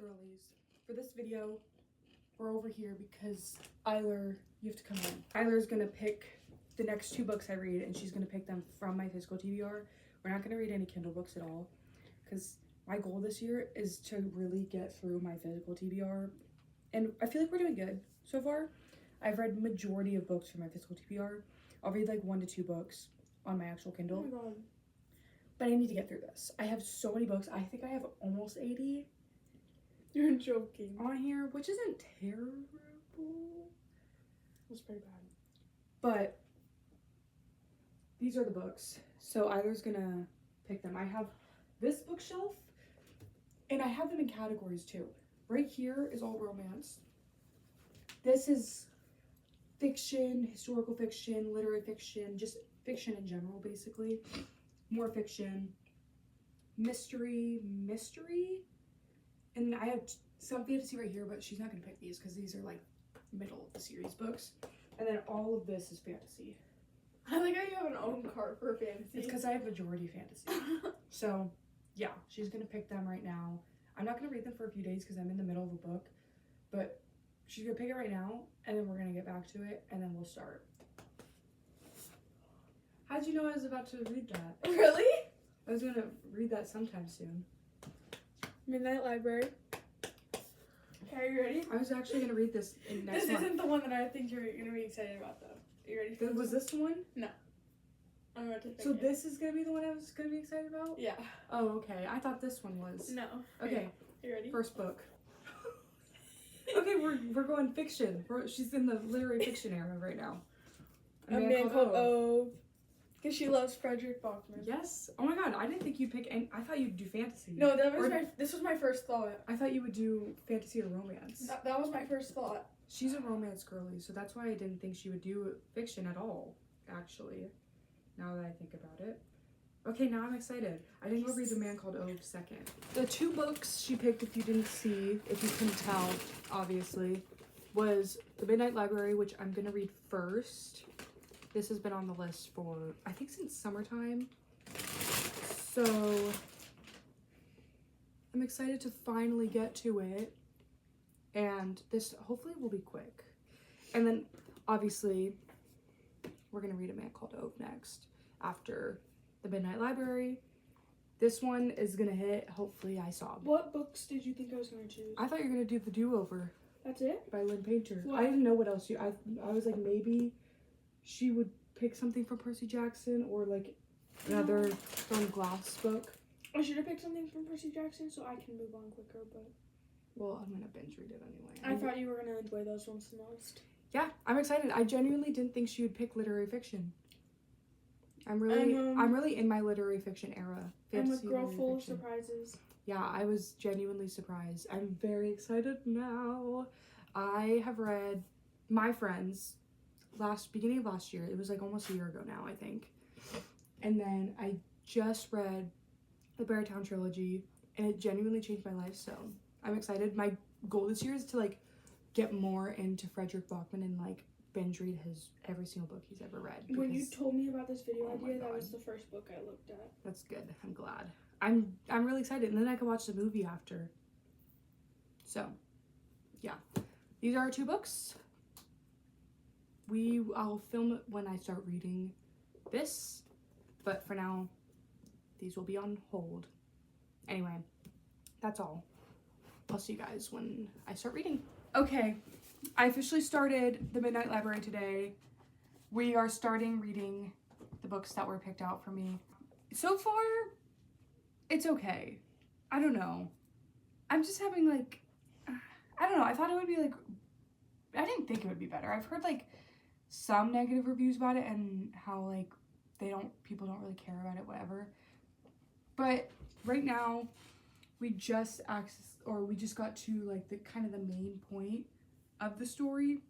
girlies, for this video, we're over here because Eiler, you have to come in. Eiler's gonna pick the next 2 books I read, and she's gonna pick them from my physical TBR. We're not gonna read any Kindle books at all, because my goal this year is to really get through my physical TBR, and I feel like we're doing good so far. I've read majority of books for my physical TBR. I'll read like 1 to 2 books on my actual Kindle. Oh my god. But I need to get through this. I have so many books. I think I have almost 80 You're joking. on here, which isn't terrible. That's pretty bad. But these are the books. So Eiler's gonna pick them. I have this bookshelf, and I have them in categories too. Right here is all romance. This is fiction, historical fiction, literary fiction, just fiction in general, basically. More fiction, mystery, and I have some fantasy right here, but she's not gonna pick these because these are like middle of the series books. And then all of this is fantasy. I like how you have an own cart for fantasy. It's because I have majority fantasy. So yeah, she's gonna pick them right now. I'm not gonna read them for a few days because I'm in the middle of a book, but she's gonna pick it right now, and then we're gonna get back to it, and then we'll start. How'd you know I was about to read that? Really? I was gonna read that sometime soon. Midnight Library. Okay, are you ready? I was actually gonna read this in next This month. isn't the one that I think you're gonna be excited about, though. Are you ready for Was this the one? No. I'm about to pick So it. this is gonna be the one I was gonna be excited about? Yeah. Oh, okay. I thought this one was. No. Okay. You ready? First book. Okay, we're going fiction. She's in the literary fiction era right now. A Man Called Ove. Because she loves Frederick Bachman. Yes. Oh my god, I didn't think you'd pick any. I thought you'd do fantasy. No, this was my first thought. I thought you would do fantasy or romance. That was my first thought. She's a romance girly, so that's why I didn't think she would do fiction at all, actually. Now that I think about it. Okay, now I'm excited. I think I'll read The Man Called Ove second. The 2 books she picked, if you didn't see, if you couldn't tell, obviously, was The Midnight Library, which I'm gonna read first. This has been on the list for, I think, since summertime. So I'm excited to finally get to it. And this hopefully will be quick. And then, obviously, we're gonna read A Man Called Ove next after The Midnight Library. This one is gonna hit, hopefully I sob. What books did you think I was going to choose? I thought you were gonna do The Do-Over That's it? by Lynn Painter. What? I didn't know what else I was like, maybe she would pick something from Percy Jackson or like another Stone Glass book. I should have picked something from Percy Jackson so I can move on quicker, but Well, I'm gonna binge read it anyway. I thought you were going to enjoy those ones the most. Yeah, I'm excited. I genuinely didn't think she would pick literary fiction. I'm really in my literary fiction era. I'm a Fantasy, girl literary full of fiction. surprises. Yeah, I was genuinely surprised. I'm very excited now. I have read My Friends beginning of last year. It was like almost a year ago now, I think. And then I just read the Beartown trilogy, and it genuinely changed my life, so I'm excited. My goal this year is to like get more into Frederick Bachman and like binge read every single book he's ever read. When you because- told me about this video Oh my idea, that God. was the first book I looked at. That's good. I'm glad. I'm really excited, and then I can watch the movie after. So, yeah, these are our 2 books. I'll film it when I start reading this, but for now, these will be on hold. Anyway, that's all. I'll see you guys when I start reading. Okay, I officially started The Midnight Library today. We are starting reading the books that were picked out for me. So far, it's okay. I don't know. I'm just having like, I don't know. I thought it would be like, I didn't think it would be better. I've heard like some negative reviews about it and how like people don't really care about it, whatever. But right now, we just got to like the kind of the main point of the story,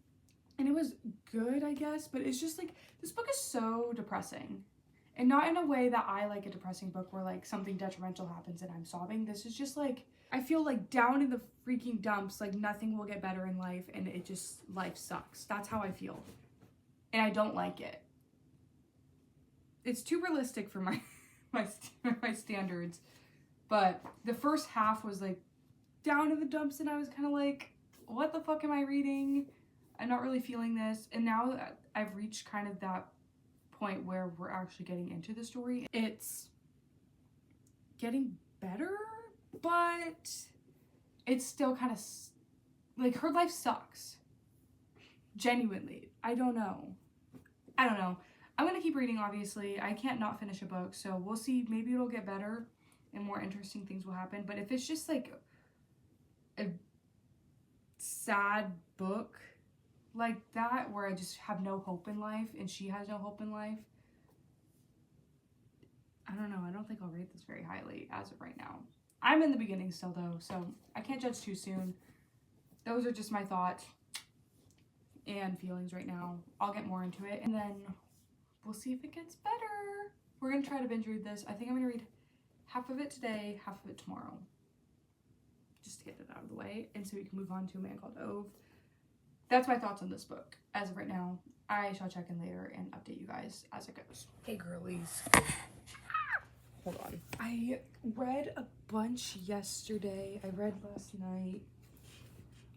and it was good, I guess, but it's just like this book is so depressing, and not in a way that I like a depressing book where like something detrimental happens and I'm sobbing. This is just like, I feel like down in the freaking dumps, like nothing will get better in life, and life sucks. That's how I feel, and I don't like it. It's too realistic for my standards. But the first half was like down in the dumps and I was kind of like, what the fuck am I reading? I'm not really feeling this. And now I've reached kind of that point where we're actually getting into the story. It's getting better, but it's still kind of like her life sucks. Genuinely. I don't know. I'm gonna keep reading, obviously. I can't not finish a book, so we'll see. Maybe it'll get better and more interesting things will happen. But if it's just like a sad book like that where I just have no hope in life and she has no hope in life, I don't know. I don't think I'll rate this very highly as of right now. I'm in the beginning still though, so I can't judge too soon. Those are just my thoughts and feelings right now. I'll get more into it and then we'll see if it gets better. We're gonna try to binge read this. I think I'm gonna read half of it today, half of it tomorrow, just to get it out of the way and so we can move on to A Man Called Ove. That's my thoughts on this book as of right now. I shall check in later and update you guys as it goes. Hey girlies. Hold on. I read a bunch yesterday. I read last night.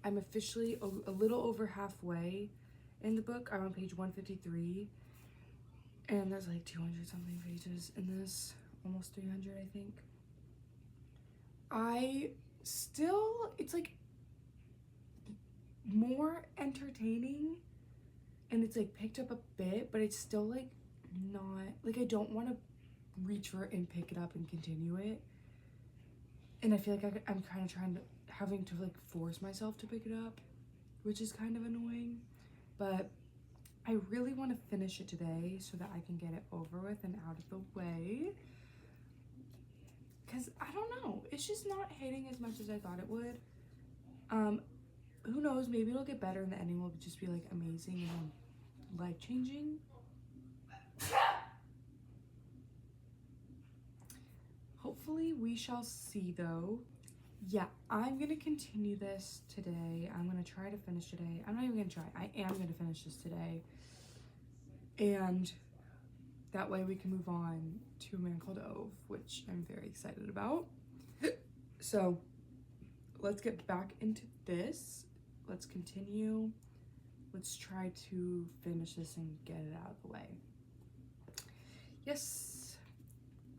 I'm officially a little over halfway in the book. I'm on page 153. And there's like 200 something pages in this. Almost 300, I think. It's like more entertaining. And it's like picked up a bit, but it's still like not, like I don't want to reach for it and pick it up and continue it. And I feel like I'm kind of having to like force myself to pick it up, which is kind of annoying. But I really want to finish it today so that I can get it over with and out of the way. Because I don't know, it's just not hitting as much as I thought it would. Who knows, maybe it'll get better and the ending will just be like amazing and life-changing. Hopefully we shall see though. Yeah, I'm gonna continue this today. I'm gonna try to finish today. I'm not even gonna try, I am gonna finish this today. And that way we can move on to A Man Called Ove, which I'm very excited about. So let's get back into this. Let's continue. Let's try to finish this and get it out of the way. Yes,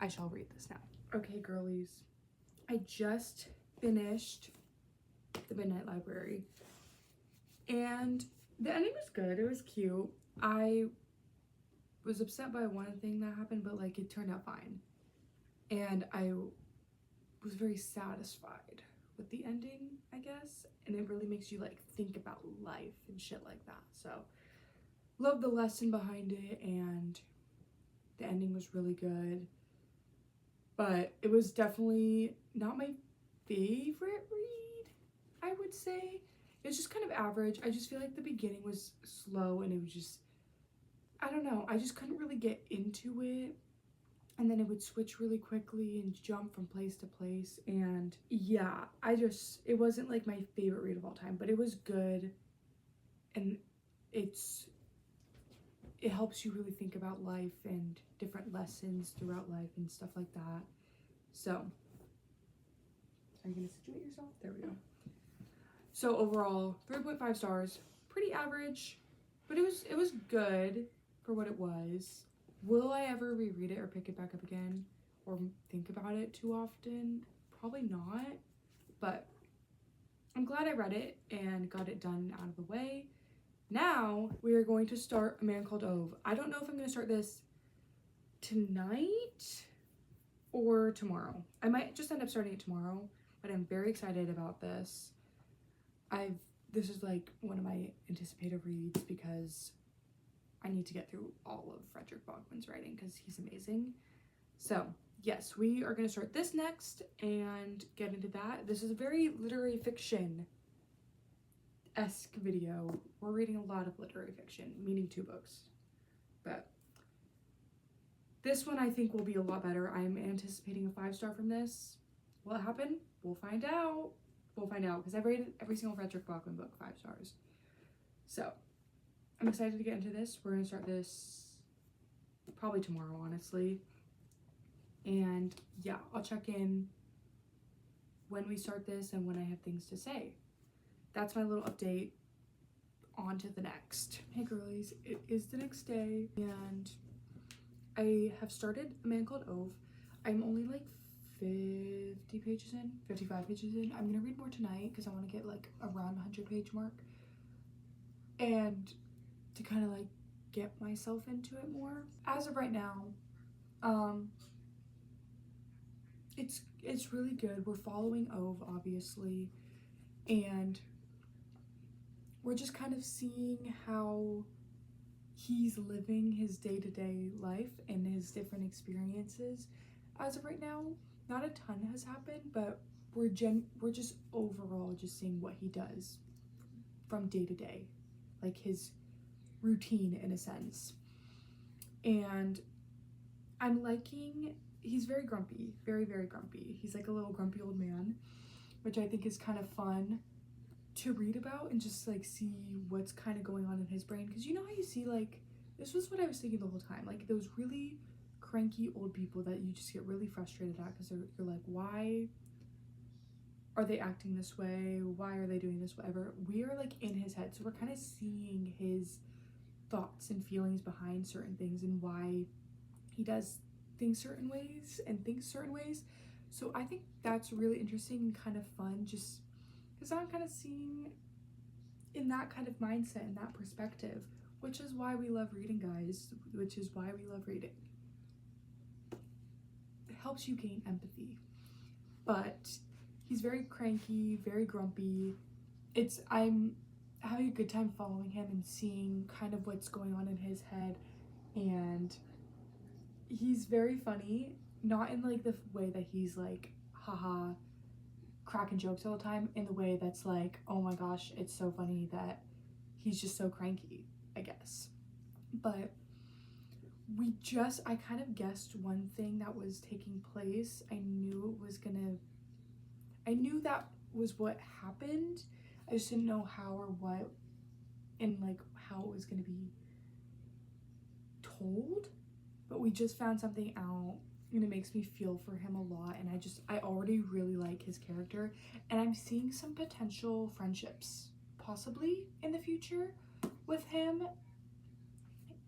I shall read this now. Okay, girlies, I just finished The Midnight Library and the ending was good. It was cute. I was upset by one thing that happened, but like it turned out fine. And I was very satisfied with the ending, I guess. And it really makes you like think about life and shit like that. So love the lesson behind it and the ending was really good. But it was definitely not my favorite read, I would say. It's just kind of average. I just feel like the beginning was slow and it was just, I don't know, I just couldn't really get into it. And then it would switch really quickly and jump from place to place. And yeah, it wasn't like my favorite read of all time, but it was good. And it helps you really think about life and different lessons throughout life and stuff like that. So, are you gonna situate yourself? There we go. So overall, 3.5 stars, pretty average, but it was good for what it was. Will I ever reread it or pick it back up again or think about it too often? Probably not, but I'm glad I read it and got it done out of the way. Now we are going to start A Man Called Ove. I don't know if I'm going to start this tonight or tomorrow. I might just end up starting it tomorrow, but I'm very excited about this. This is like one of my anticipated reads because I need to get through all of Frederick Bachman's writing because he's amazing. So yes, we are going to start this next and get into that. This is a very literary fiction-esque video. We're reading a lot of literary fiction, meaning 2 books. But this one I think will be a lot better. I'm anticipating a 5-star from this. Will it happen? We'll find out. We'll find out because I've rated every single Frederick Bachman book 5 stars. So I'm excited to get into this. We're going to start this probably tomorrow, honestly. And yeah, I'll check in when we start this and when I have things to say. That's my little update. On to the next. Hey girlies, it is the next day and I have started A Man Called Ove. I'm only like 50 pages in, 55 pages in. I'm gonna read more tonight because I want to get like around the 100-page mark and to kind of like get myself into it more. As of right now, it's really good. We're following Ove, obviously, and we're just kind of seeing how he's living his day-to-day life and his different experiences. As of right now, not a ton has happened, but we're just overall just seeing what he does from day to day, like his routine in a sense. And I'm liking, he's very grumpy, very, very grumpy. He's like a little grumpy old man, which I think is kind of fun to read about and just like see what's kind of going on in his brain. Because you know how you see, like, this was what I was thinking the whole time, like those really cranky old people that you just get really frustrated at because you're like, why are they acting this way? Why are they doing this? Whatever. We are like in his head, so we're kind of seeing his thoughts and feelings behind certain things and why he does things certain ways and thinks certain ways. So I think that's really interesting and kind of fun, just because I'm kind of seeing in that kind of mindset and that perspective, which is why we love reading, guys, which is why we love reading. It helps you gain empathy. But he's very cranky, very grumpy. I'm having a good time following him and seeing kind of what's going on in his head, and he's very funny, not in like the way that he's like haha cracking jokes all the time, in the way that's like, oh my gosh, it's so funny that he's just so cranky, I guess. But I kind of guessed one thing that was taking place. I knew that was what happened. I just didn't know how or what, and like how it was gonna be told. But we just found something out and it makes me feel for him a lot, and I already really like his character, and I'm seeing some potential friendships possibly in the future with him.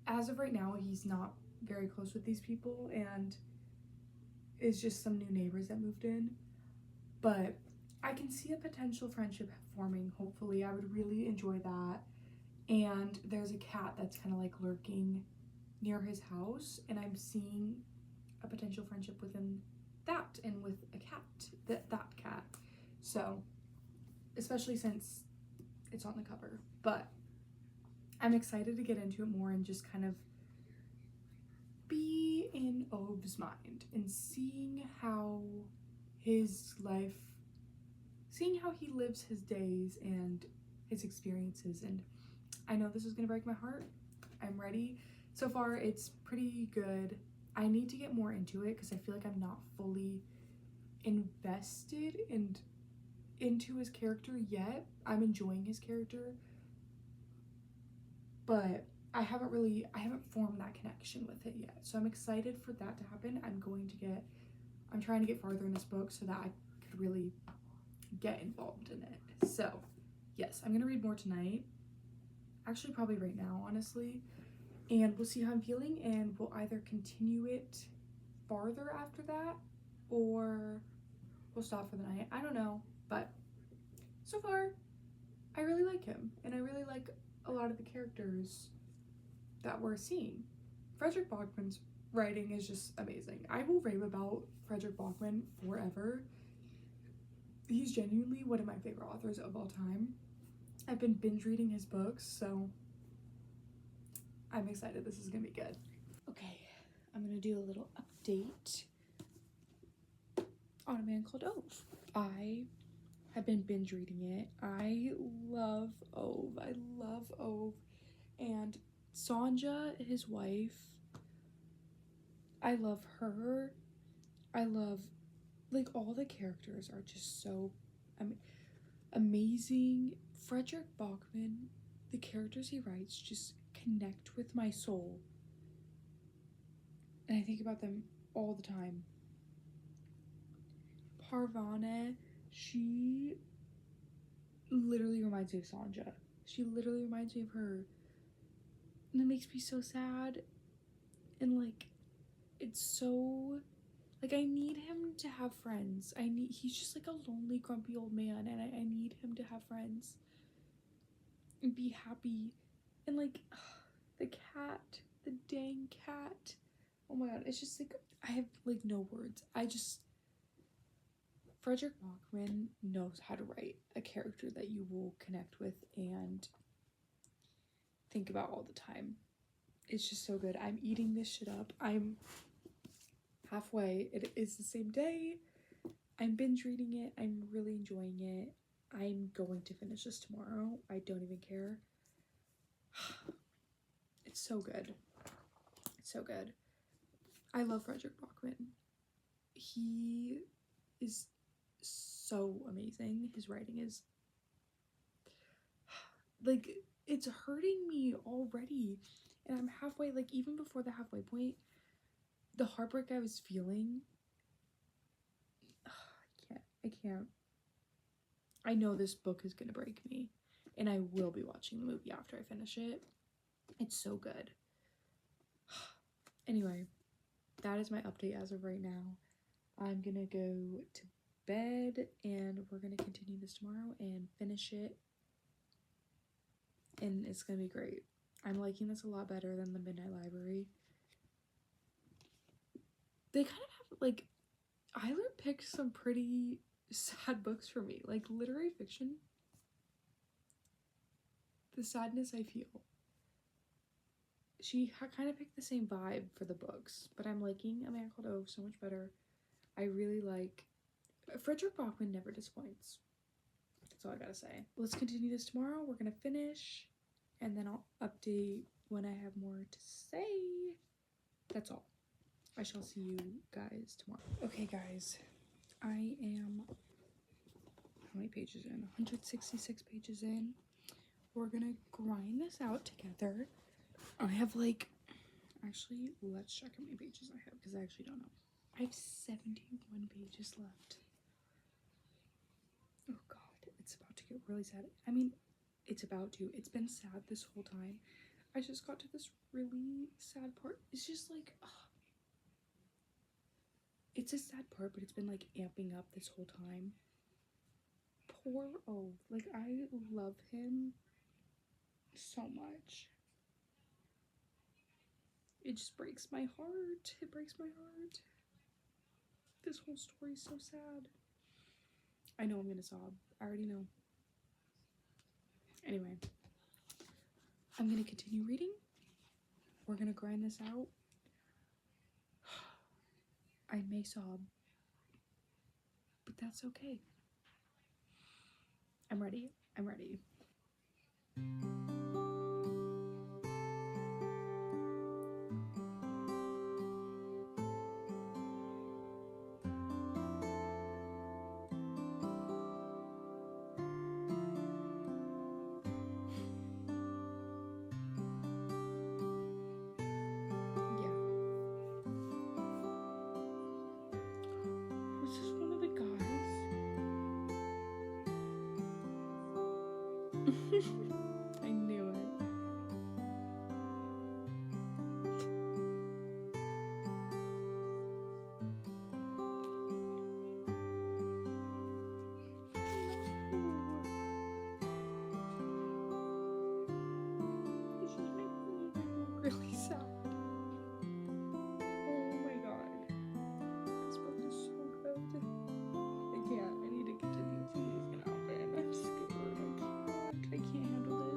As of right now, he's not very close with these people and it's just some new neighbors that moved in, but I can see a potential friendship forming. Hopefully, I would really enjoy that. And there's a cat that's kind of like lurking near his house, and I'm seeing a potential friendship within that and with a cat, that cat. So, especially since it's on the cover. But I'm excited to get into it more and just kind of be in Ove's mind and seeing how his life, seeing how he lives his days and his experiences. And I know this is gonna break my heart. I'm ready. So far, it's pretty good. I need to get more into it because I feel like I'm not fully invested and into his character yet. I'm enjoying his character, but I haven't formed that connection with it yet. So I'm excited for that to happen. I'm trying to get farther in this book so that I could really get involved in it. So yes, I'm gonna read more tonight. Actually, probably right now, honestly. And we'll see how I'm feeling, and we'll either continue it farther after that or we'll stop for the night. I don't know, but so far I really like him, and I really like a lot of the characters that we're seeing. Fredrik Backman's writing is just amazing. I will rave about Fredrik Backman forever. He's genuinely one of my favorite authors of all time. I've been binge reading his books, so I'm excited. This is gonna be good. Okay, I'm gonna do a little update on A Man Called Ove. I have been binge reading it. I love Ove. I love Ove. And Sonja, his wife, I love her. I love, like, all the characters are just so amazing. Fredrik Backman, the characters he writes just connect with my soul, and I think about them all the time. Parvana, She literally reminds me of Sanja. She literally reminds me of her. And it makes me so sad. And like, it's so, like, I need him to have friends. He's just like a lonely, grumpy old man, and I need him to have friends and be happy. And like, the cat, the dang cat. Oh my god, it's just like, I have like no words. Frederick Bachman knows how to write a character that you will connect with and think about all the time. It's just so good. I'm eating this shit up. I'm halfway. It is the same day. I'm binge reading it. I'm really enjoying it. I'm going to finish this tomorrow. I don't even care. It's so good. It's so good. I love Frederick Bachman. He is so amazing. His writing is like, it's hurting me already, and I'm halfway. Like, even before the halfway point, the heartbreak I was feeling, I can't. I know this book is gonna break me, and I will be watching the movie after I finish it. It's so good. Anyway, that is my update as of right now. I'm gonna go to bed, and we're gonna continue this tomorrow and finish it, and it's gonna be great. I'm liking this a lot better than the Midnight Library. They kind of have, like, Eiler picked some pretty sad books for me. Like, literary fiction, the sadness I feel. She kind of picked the same vibe for the books, but I'm liking A Man Called Ove so much better. I really like... Frederick Bachman never disappoints. That's all I gotta say. Let's continue this tomorrow. We're gonna finish, and then I'll update when I have more to say. That's all. I shall see you guys tomorrow. Okay, guys. I am... How many pages in? 166 pages in. We're gonna grind this out together. I have like... Actually, let's check how many pages I have, because I actually don't know. I have 71 pages left. Oh god, it's about to get really sad. I mean, it's about to. It's been sad this whole time. I just got to this really sad part. It's just like... It's a sad part, but it's been like amping up this whole time. Poor Ove. Like, I love him so much. It just breaks my heart. It breaks my heart. This whole story is so sad. I know I'm gonna sob. I already know. Anyway, I'm gonna continue reading. We're gonna grind this out. I may sob, but that's okay. I'm ready. I'm ready. I knew it. This is making me really sad. Oh my god. This book is so good. I can't. I need to continue. Something's gonna happen. I'm scared. I can't handle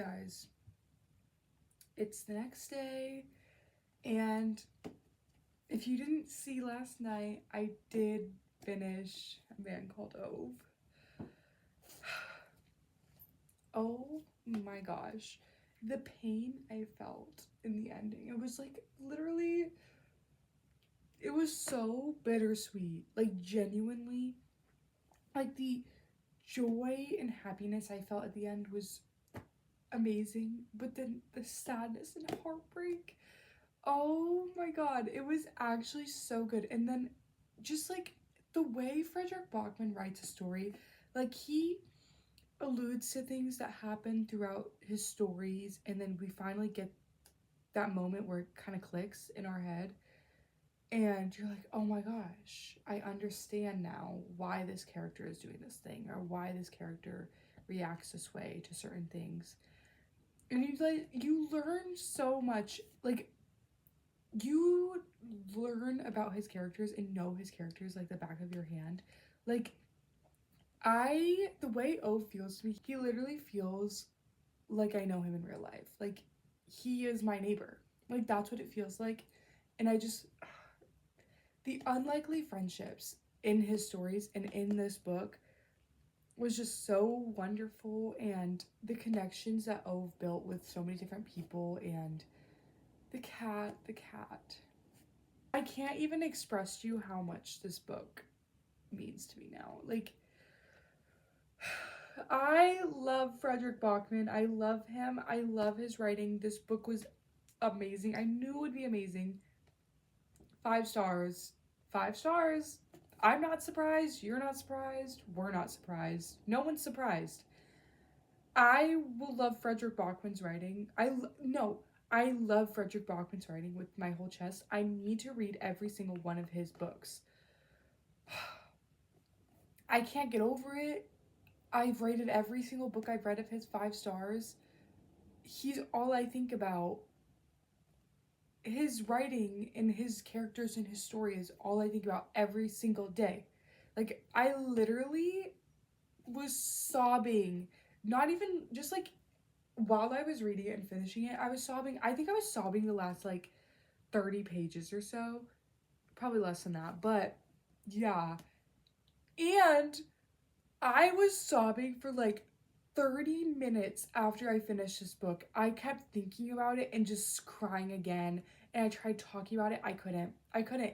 guys, it's the next day, and if you didn't see last night, I did finish A Man Called Ove. Oh my gosh, the pain I felt in the ending. It was like literally, it was so bittersweet. Like genuinely, like the joy and happiness I felt at the end was amazing, but then the sadness and heartbreak, oh my god, it was actually so good. And then just like the way Fredrik Backman writes a story, like he alludes to things that happen throughout his stories, and then we finally get that moment where it kind of clicks in our head, and you're like, oh my gosh, I understand now why this character is doing this thing, or why this character reacts this way to certain things. And you learn so much. Like, you learn about his characters and know his characters like the back of your hand. Like, the way Ove feels to me, he literally feels like I know him in real life. Like, he is my neighbor. Like, that's what it feels like. And the unlikely friendships in his stories and in this book was just so wonderful, and the connections that Ove built with so many different people, and the cat. I can't even express to you how much this book means to me now. Like, I love Fredrik Backman. I love him. I love his writing. This book was amazing. I knew it would be amazing. 5 stars. 5 stars. I'm not surprised. You're not surprised. We're not surprised. No one's surprised. I will love Fredrik Backman's writing. I love Fredrik Backman's writing with my whole chest. I need to read every single one of his books. I can't get over it. I've rated every single book I've read of his 5 stars. He's all I think about. His writing and his characters and his story is all I think about every single day. Like, I literally was sobbing. Not even just like while I was reading it and finishing it, I was sobbing. I think I was sobbing the last like 30 pages or so. Probably less than that, but yeah. And I was sobbing for like 30 minutes after I finished this book. I kept thinking about it and just crying again. And I tried talking about it. I couldn't.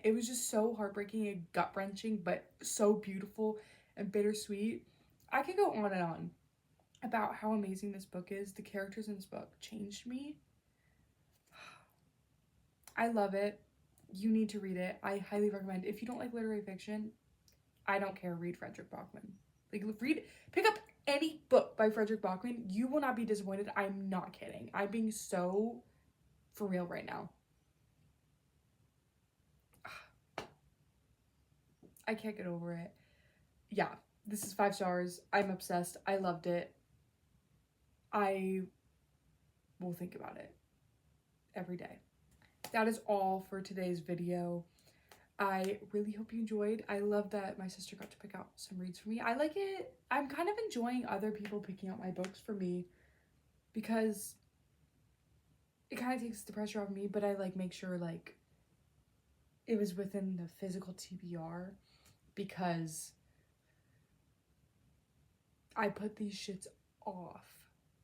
It was just so heartbreaking and gut-wrenching, but so beautiful and bittersweet. I could go on and on about how amazing this book is. The characters in this book changed me. I love it. You need to read it. I highly recommend. If you don't like literary fiction, I don't care. Read Fredrik Backman. Like, pick up any book by Fredrik Backman. You will not be disappointed. I'm not kidding. I'm being so for real right now. I can't get over it. Yeah, this is 5 stars. I'm obsessed. I loved it. I will think about it every day. That is all for today's video. I really hope you enjoyed. I love that my sister got to pick out some reads for me. I like it. I'm kind of enjoying other people picking out my books for me because it kind of takes the pressure off me, but I like make sure like it was within the physical TBR because I put these shits off.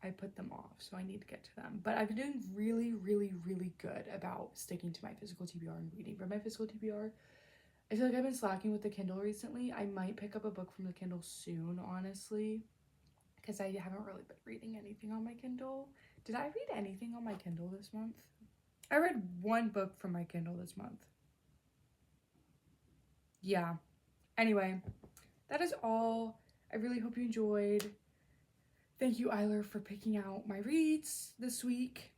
I put them off, so I need to get to them. But I've been doing really, really, really good about sticking to my physical TBR and reading from my physical TBR. I feel like I've been slacking with the Kindle recently. I might pick up a book from the Kindle soon, honestly, because I haven't really been reading anything on my Kindle. Did I read anything on my Kindle this month? I read 1 book from my Kindle this month. Yeah. Anyway, that is all. I really hope you enjoyed. Thank you, Isler, for picking out my reads this week.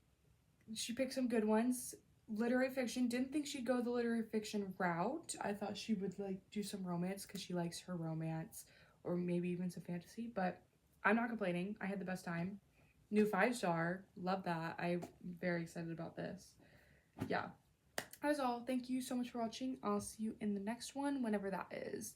She picked some good ones. Literary fiction. Didn't think she'd go the literary fiction route. I thought she would like do some romance because she likes her romance, or maybe even some fantasy, but I'm not complaining. I had the best time. New 5-star. Love that. I'm very excited about this. Yeah. That is all. Thank you so much for watching. I'll see you in the next one, whenever that is.